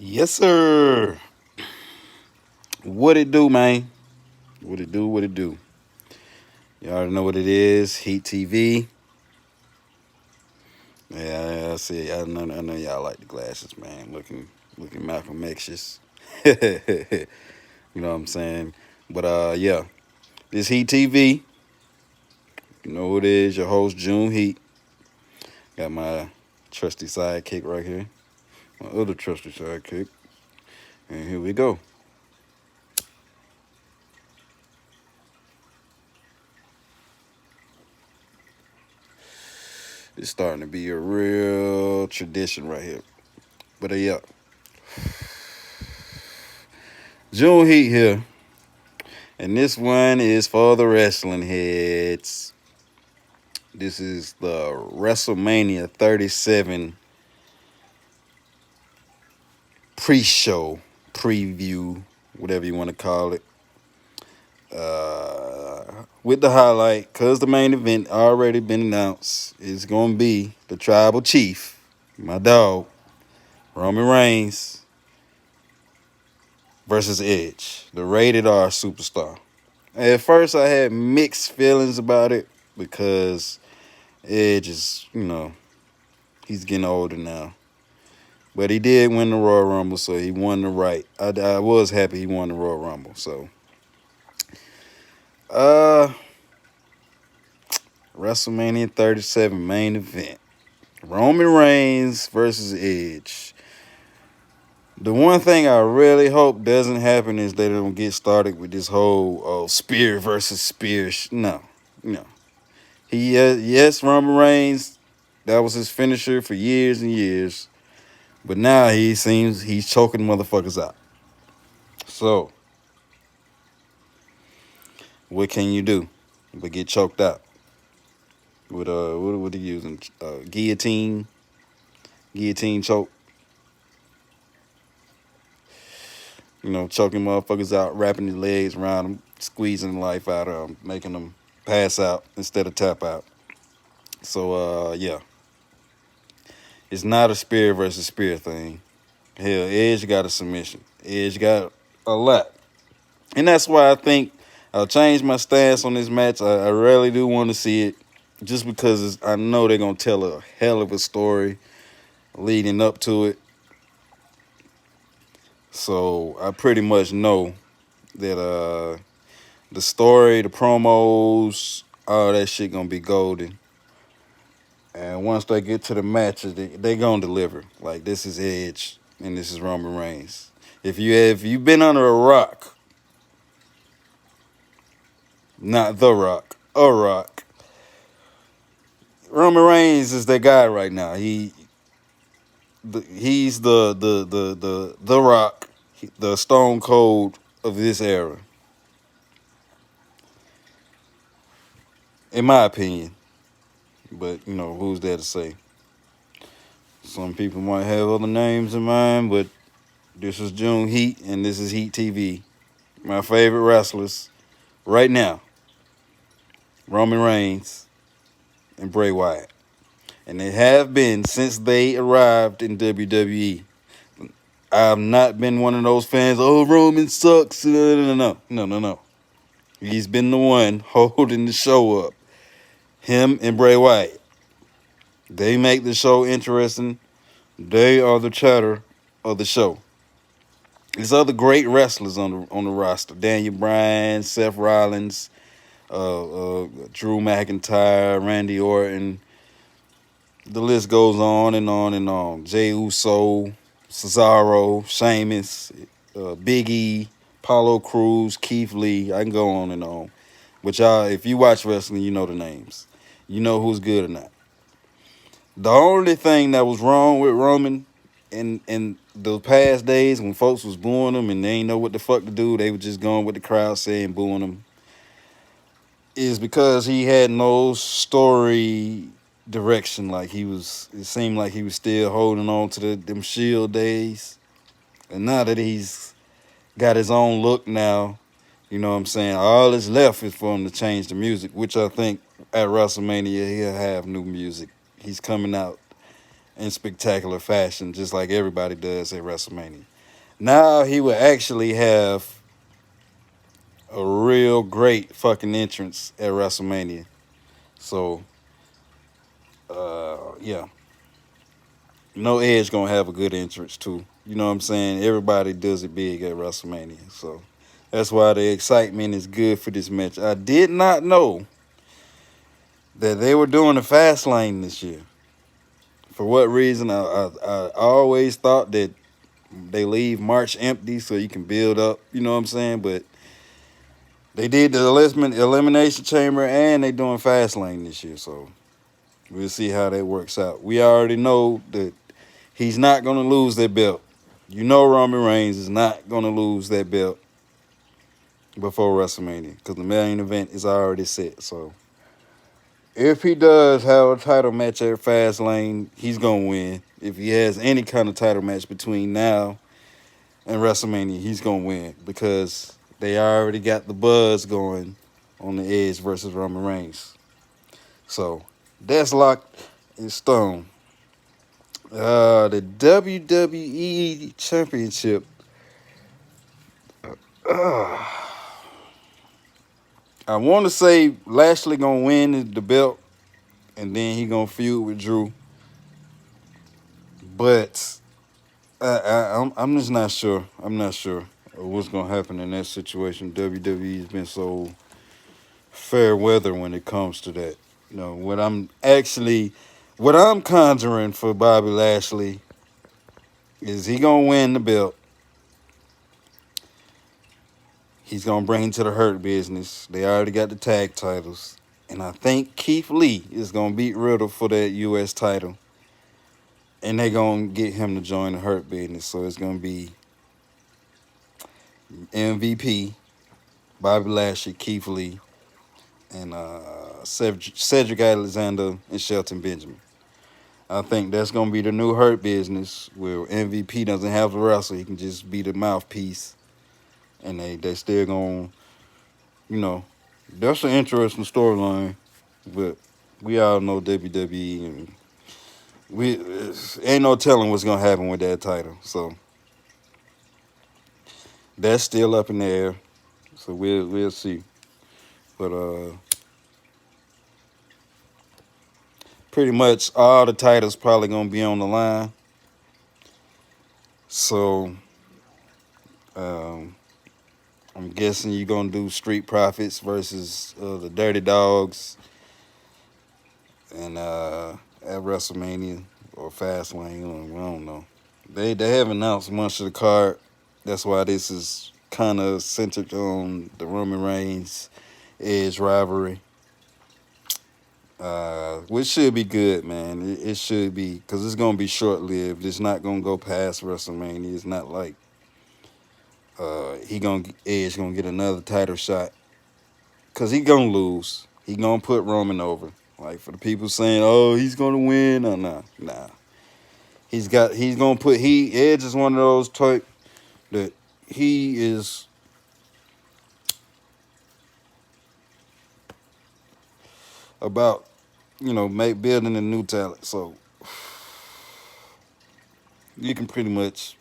Yes, sir. What it do, man? What it do? What it do? You already know what it is. Heat TV. Yeah, I see. I know y'all like the glasses, man. Looking Malcolm X's. You know what I'm saying? But yeah, this Heat TV. You know who it is? Your host June Heat. Got my trusty sidekick right here. My other trusty sidekick. And here we go. It's starting to be a real tradition right here. But yeah, June Heat here. And this one is for the wrestling heads. This is the Wrestlemania 37 pre-show, preview, whatever you want to call it. With the highlight, because the main event already been announced, is going to be the Tribal Chief, my dog, Roman Reigns, versus Edge, the rated R superstar. At first, I had mixed feelings about it because Edge is, he's getting older now. But he did win the Royal Rumble, so he won the right. I was happy he won the Royal Rumble. So, uh, WrestleMania 37 main event. Roman Reigns versus Edge. The one thing I really hope doesn't happen is they don't get started with this whole spear versus spear. No, no. Yes, Roman Reigns, that was his finisher for years and years. But now he seems he's choking motherfuckers out. So, what can you do but get choked out? With what are you using? Guillotine choke. Choking motherfuckers out, wrapping their legs around them, squeezing the life out of them, making them pass out instead of tap out. So yeah, it's not a spear versus spear thing. Hell, Edge got a submission. Edge got a lot. And that's why I think I'll change my stance on this match. I really do want to see it just because I know they're going to tell a hell of a story leading up to it. So I pretty much know that the story, the promos, all that shit going to be golden. And once they get to the matches, they going to deliver. Like, this is Edge and this is Roman Reigns. If you've been under a rock, not the rock, a rock, Roman Reigns is that guy right now. He's the Rock, the Stone Cold of this era, in my opinion. But who's there to say? Some people might have other names in mind, but this is June Heat, and this is Heat TV. My favorite wrestlers right now: Roman Reigns and Bray Wyatt, and they have been since they arrived in WWE. I've not been one of those fans. Oh, Roman sucks. No. He's been the one holding the show up. Him and Bray Wyatt. They make the show interesting. They are the chatter of the show. There's other great wrestlers on the roster: Daniel Bryan, Seth Rollins, Drew McIntyre, Randy Orton. The list goes on and on and on. Jey Uso, Cesaro, Sheamus, Big E, Apollo Crews, Keith Lee. I can go on and on. But y'all, if you watch wrestling, you know the names. You know who's good or not. The only thing that was wrong with Roman in the past days when folks was booing him and they ain't know what the fuck to do, they were just going with the crowd saying booing him, is because he had no story direction. It seemed like he was still holding on to them Shield days. And now that he's got his own look now, you know what I'm saying, all that's left is for him to change the music, which I think at WrestleMania he'll have new music. He's coming out in spectacular fashion, just like everybody does at WrestleMania. Now he will actually have a real great fucking entrance at WrestleMania. So, yeah, no Edge gonna have a good entrance too. You know what I'm saying? Everybody does it big at WrestleMania, so that's why the excitement is good for this match. I did not know that they were doing the fast lane this year. For what reason? I always thought that they leave March empty so you can build up. You know what I'm saying? But they did the elimination chamber and they doing fast lane this year, so we'll see how that works out. We already know that he's not gonna lose that belt. You know Roman Reigns is not gonna lose that belt before WrestleMania because the main event is already set. So if he does have a title match at Fastlane, he's gonna win. If he has any kind of title match between now and WrestleMania, he's gonna win because they already got the buzz going on the Edge versus Roman Reigns. So that's locked in stone. The WWE Championship. I want to say Lashley gonna win the belt, and then he gonna feud with Drew. But I'm just not sure. I'm not sure what's gonna happen in that situation. WWE has been so fair weather when it comes to that. You know what I'm conjuring for Bobby Lashley is he gonna win the belt. He's gonna bring him to the Hurt Business. They already got the tag titles, and I think Keith Lee is gonna beat Riddle for that U.S. title, and they gonna get him to join the Hurt Business. So it's gonna be MVP, Bobby Lashley, Keith Lee, and Cedric Alexander and Shelton Benjamin. I think that's gonna be the new Hurt Business where MVP doesn't have to wrestle; he can just be the mouthpiece, and they still gonna, you know, that's an interesting storyline. But we all know WWE, and we ain't no telling what's gonna happen with that title. So that's still up in the air. So we'll see. But pretty much all the titles probably gonna be on the line. So um, I'm guessing you're gonna do Street Profits versus the Dirty Dogs, and at WrestleMania or Fastlane. I don't know. They haven't announced much of the card. That's why this is kind of centered on the Roman Reigns Edge rivalry, which should be good, man. It should be because it's gonna be short lived. It's not gonna go past WrestleMania. It's not like Edge gonna get another title shot because he gonna lose. He gonna put Roman over. Like for the people saying, "Oh, he's gonna win," nah. He's gonna put Edge is one of those type that he is about, building a new talent. So you can pretty much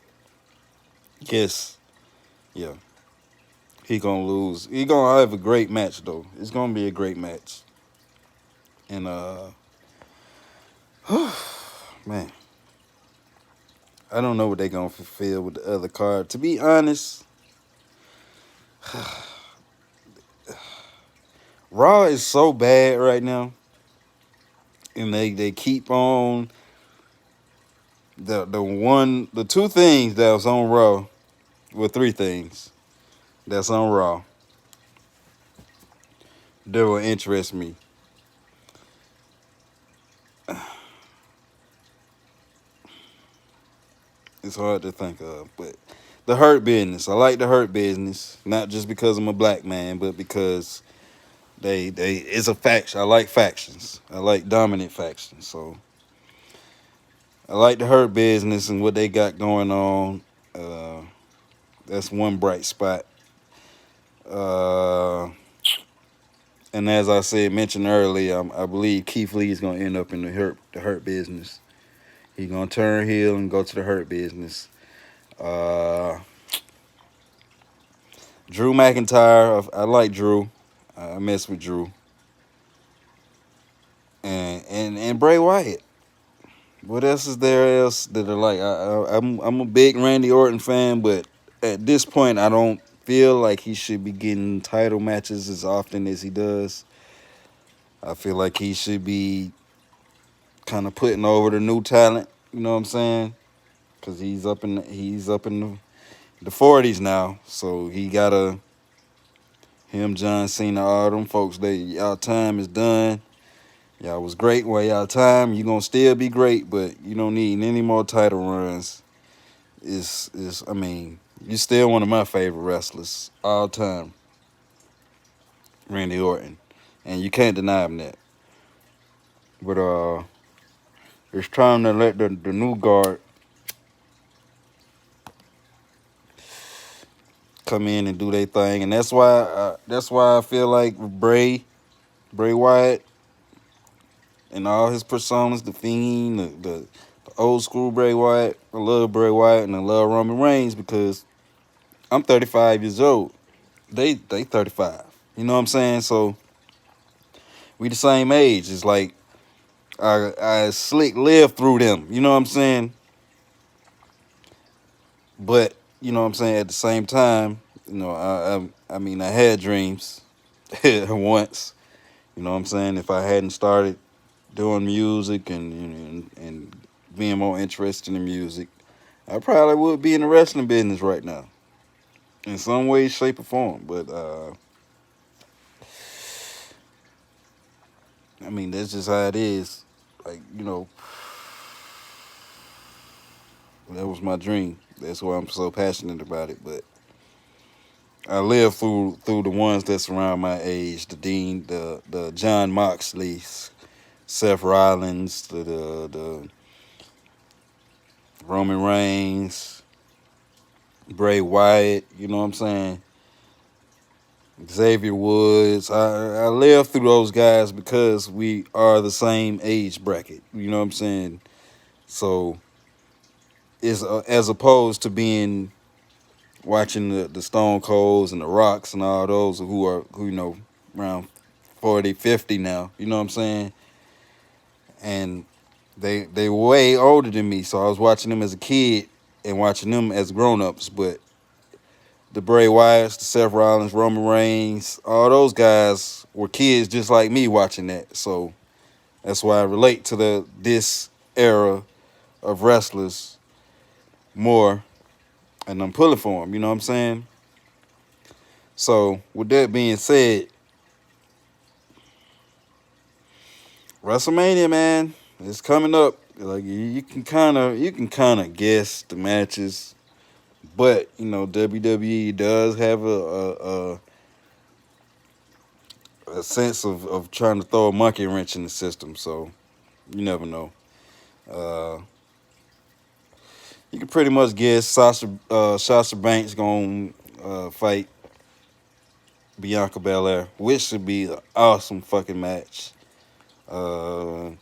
guess, yeah, he gonna lose. He gonna have a great match though. It's gonna be a great match. And man, I don't know what they gonna fulfill with the other card. To be honest, Raw is so bad right now, and they keep on the two things that was on Raw, well, three things that's on Raw that will interest me. It's hard to think of, but the Hurt Business. I like the Hurt Business, not just because I'm a black man, but because they it's a faction. I like factions. I like dominant factions. So I like the Hurt Business and what they got going on. That's one bright spot. Uh, and as I mentioned earlier, I believe Keith Lee is going to end up in the Hurt Business. He's going to turn heel and go to the Hurt Business. Drew McIntyre. I like Drew. I mess with Drew. And Bray Wyatt. What else is there else that are like? I'm a big Randy Orton fan, but at this point, I don't feel like he should be getting title matches as often as he does. I feel like he should be kind of putting over the new talent. You know what I'm saying? Because he's up in the 40s now, so he gotta him, John Cena, all them folks. Y'all time is done. Y'all was great while y'all time. You gonna still be great, but you don't need any more title runs. Is I mean, you're still one of my favorite wrestlers all time, Randy Orton, and you can't deny him that. But it's time to let the new guard come in and do their thing, and that's why I feel like Bray Wyatt and all his personas, the Fiend, the old school Bray Wyatt. I love Bray Wyatt and I love Roman Reigns because I'm 35 years old. They 35. You know what I'm saying? So we the same age. It's like I slick live through them. You know what I'm saying? But you know what I'm saying. At the same time, I mean, I had dreams once. You know what I'm saying? If I hadn't started doing music and being more interested in music, I probably would be in the wrestling business right now, in some way, shape, or form. But I mean, that's just how it is. Like, that was my dream. That's why I'm so passionate about it. But I live through the ones that's around my age, the John Moxleys, Seth Rollins, the Roman Reigns, Bray Wyatt. You know what I'm saying? Xavier Woods. I live through those guys because we are the same age bracket. You know what I'm saying? So it's as opposed to being watching the Stone Colds and the Rocks and all those who around 40, 50 now. You know what I'm saying? And they way older than me, so I was watching them as a kid and watching them as grown-ups. But the Bray Wyatts, the Seth Rollins, Roman Reigns, all those guys were kids just like me watching that. So that's why I relate to this era of wrestlers more, and I'm pulling for them. You know what I'm saying? So with that being said, WrestleMania, man, it's coming up. Like you can kind of guess the matches, but WWE does have a sense of trying to throw a monkey wrench in the system. So you never know. Uh, you can pretty much guess Sasha Banks gonna fight Bianca Belair, which should be an awesome fucking match. Uh,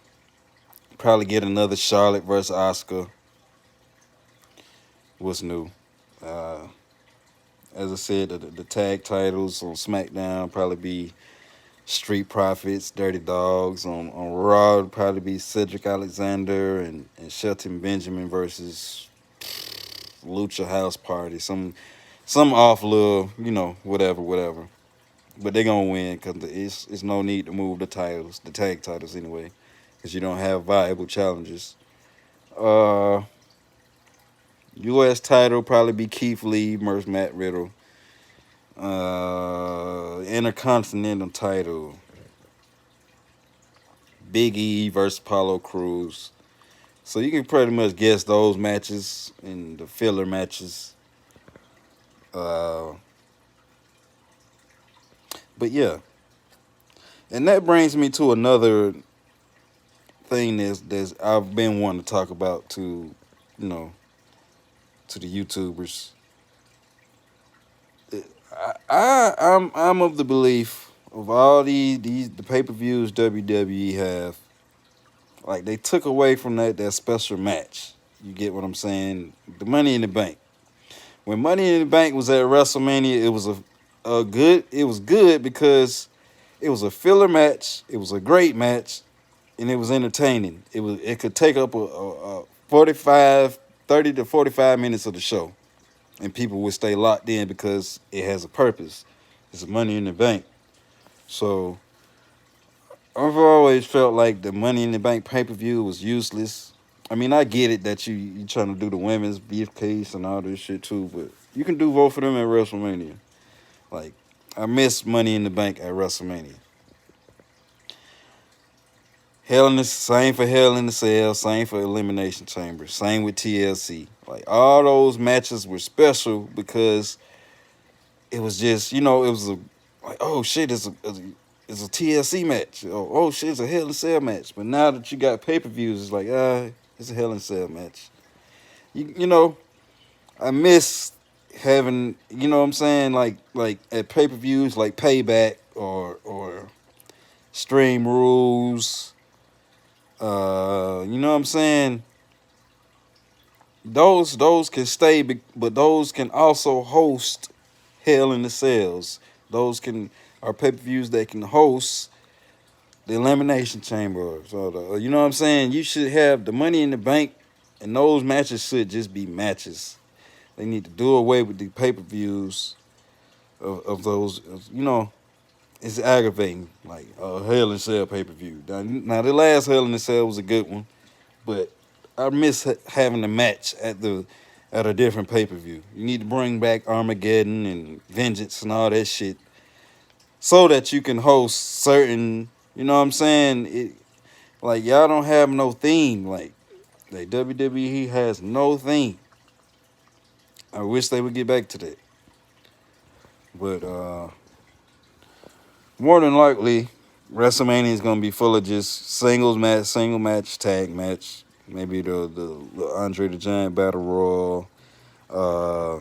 Probably get another Charlotte versus Asuka. What's new? Uh, as I said, the tag titles on SmackDown probably be Street Profits, Dirty Dogs. On Raw, it'd probably be Cedric Alexander and Shelton Benjamin versus Lucha House Party. Some off little, whatever. But they're gonna win because it's no need to move the tag titles anyway, because you don't have viable challengers. Uh, U.S. title probably be Keith Lee versus Matt Riddle. Intercontinental title, Big E versus Apollo Crews. So you can pretty much guess those matches and the filler matches. Uh, but yeah, and that brings me to another thing that's I've been wanting to talk about you know, to the YouTubers. I'm of the belief of all the pay-per-views WWE have, like they took away from that special match. You get what I'm saying? The Money in the Bank. When Money in the Bank was at WrestleMania, good. It was good because it was a filler match. It was a great match, and it was entertaining. It could take up a 45, 30 to 45 minutes of the show, and people would stay locked in because it has a purpose. It's Money in the Bank. So I've always felt like the Money in the Bank pay per view was useless. I mean, I get it that you trying to do the women's briefcase and all this shit too, but you can do both of them at WrestleMania. Like, I miss Money in the Bank at WrestleMania. Same for Hell in the Cell, same for Elimination Chamber, same with TLC. Like, all those matches were special because it was just, it was like, oh shit, it's a TLC match. Oh shit, it's a Hell in a Cell match. But now that you got pay per views, it's like, it's a Hell in a Cell match. You know, I miss having, you know what I'm saying, like at pay per views like Payback or Stream Rules. You know what I'm saying? Those can stay, but those can also host Hell in the Cells. Those are pay per views that can host the Elimination Chamber. So you know what I'm saying? You should have the Money in the Bank, and those matches should just be matches. They need to do away with the pay per views of those. It's aggravating. Like Hell in a Cell pay per view. Now the last Hell in a Cell was a good one, but I miss having a match at a different pay per view. You need to bring back Armageddon and Vengeance and all that shit, so that you can host certain. You know what I'm saying? Like y'all don't have no theme. Like WWE has no theme. I wish they would get back to that. But more than likely, WrestleMania is gonna be full of just single match, tag match. Maybe the Andre the Giant Battle Royal. Uh,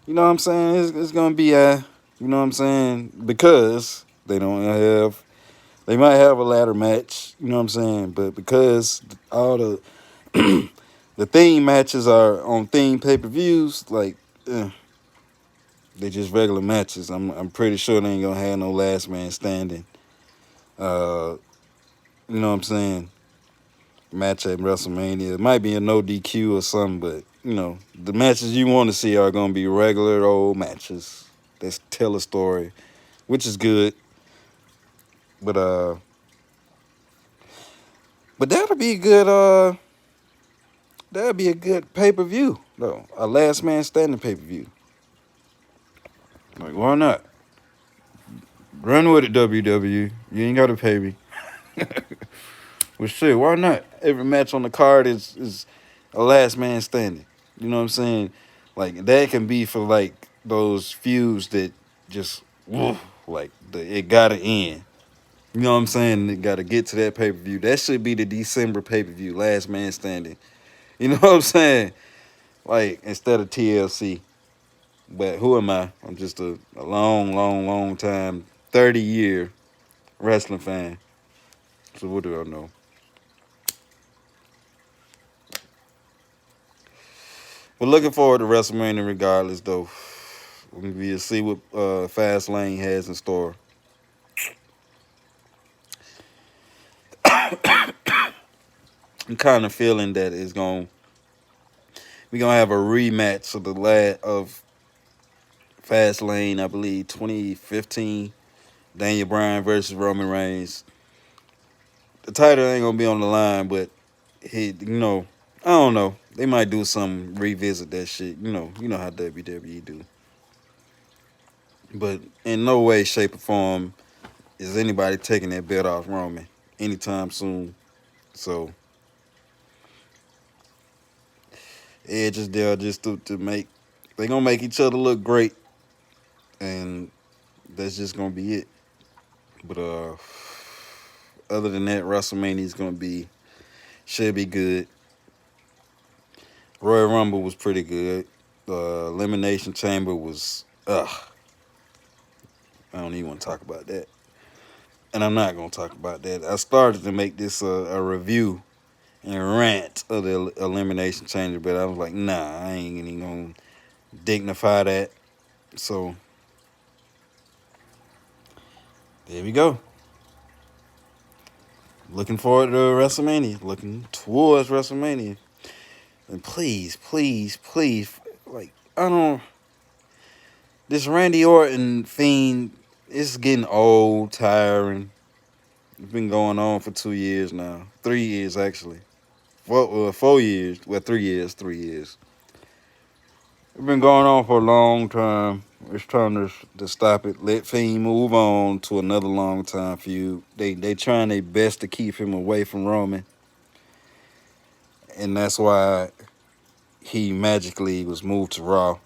you know what I'm saying? It's gonna be you know what I'm saying? Because they might have a ladder match. You know what I'm saying? But because all the the theme matches are on theme pay per views, like. They just regular matches. I'm pretty sure they ain't gonna have no last man standing. You know what I'm saying? Match at WrestleMania. It might be a no DQ or something, but the matches you want to see are gonna be regular old matches that tell a story, which is good. But but that'll be a good pay per view though. A last man standing pay per view. Like why not? Run with it, WWE. You ain't gotta pay me. Well, shit, why not? Every match on the card is a last man standing. You know what I'm saying? Like that can be for like those feuds that just like it gotta end. You know what I'm saying? It gotta get to that pay per view. That should be the December pay per view, last man standing. You know what I'm saying? Like instead of TLC. But who am I? I'm just a long time, 30-year wrestling fan. So what do I know? We're looking forward to WrestleMania regardless, though. We'll see what Fastlane has in store. I'm kind of feeling that we're gonna have a rematch of the last of Fastlane, I believe 2015, Daniel Bryan versus Roman Reigns. The title ain't gonna be on the line, but I don't know. They might do some revisit that shit. You know how WWE do. But in no way, shape, or form is anybody taking that belt off Roman anytime soon. So Edge is there just to make they gonna make each other look great, and that's just gonna be it. But other than that, WrestleMania is gonna should be good. Royal Rumble was pretty good. Elimination Chamber was I don't even want to talk about that, and I'm not gonna talk about that. I started to make this a review and rant of the Elimination Chamber, but I was like, nah, I ain't even gonna dignify that. So there we go. Looking forward to WrestleMania. Looking towards WrestleMania. And please, please, please, like, I don't. This Randy Orton fiend is getting old, tiring. It's been going on for 2 years now. 3 years, actually. 4 years. Well, 3 years. 3 years. It's been going on for a long time. It's time to stop it. Let Fiend move on to another long time feud. They trying their best to keep him away from Roman. And that's why he magically was moved to Raw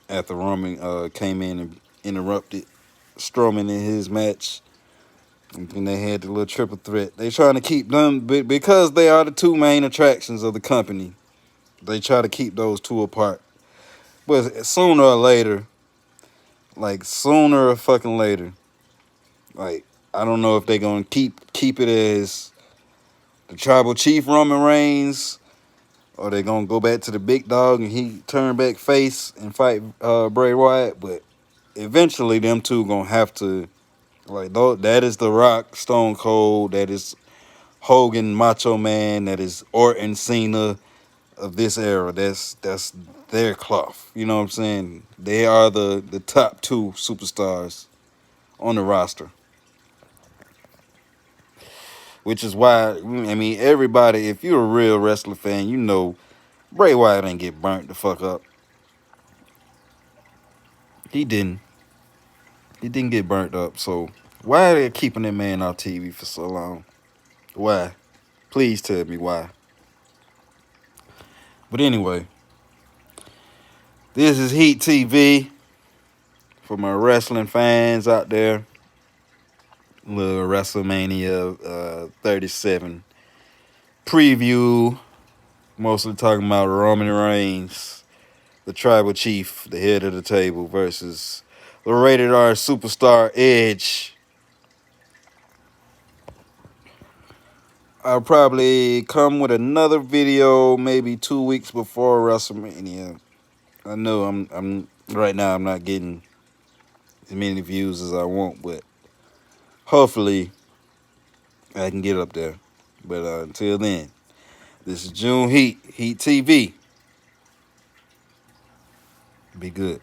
after Roman came in and interrupted Strowman in his match. And then they had the little triple threat. They trying to keep them, because they are the two main attractions of the company. They try to keep those two apart. But sooner or later, like sooner or fucking later, like I don't know if they're gonna keep it as the tribal chief Roman Reigns, or they're gonna go back to the big dog and he turn back face and fight Bray Wyatt. But eventually, them two gonna have to, like, though, that is The Rock, Stone Cold, that is Hogan, Macho Man, that is Orton, Cena of this era. That's their cloth. You know what I'm saying? They are the top two superstars on the roster. Which is why, I mean, everybody, if you're a real wrestler fan, you know Bray Wyatt ain't get burnt the fuck up. He didn't. He didn't get burnt up. So why are they keeping that man off TV for so long? Why? Please tell me why. But anyway, this is Heat TV for my wrestling fans out there. Little WrestleMania 37 preview. Mostly talking about Roman Reigns, the tribal chief, the head of the table, versus the rated R superstar Edge. I'll probably come with another video maybe 2 weeks before WrestleMania. I know I'm right now I'm not getting as many views as I want, but hopefully I can get up there. But until then, this is June Heat TV. Be good.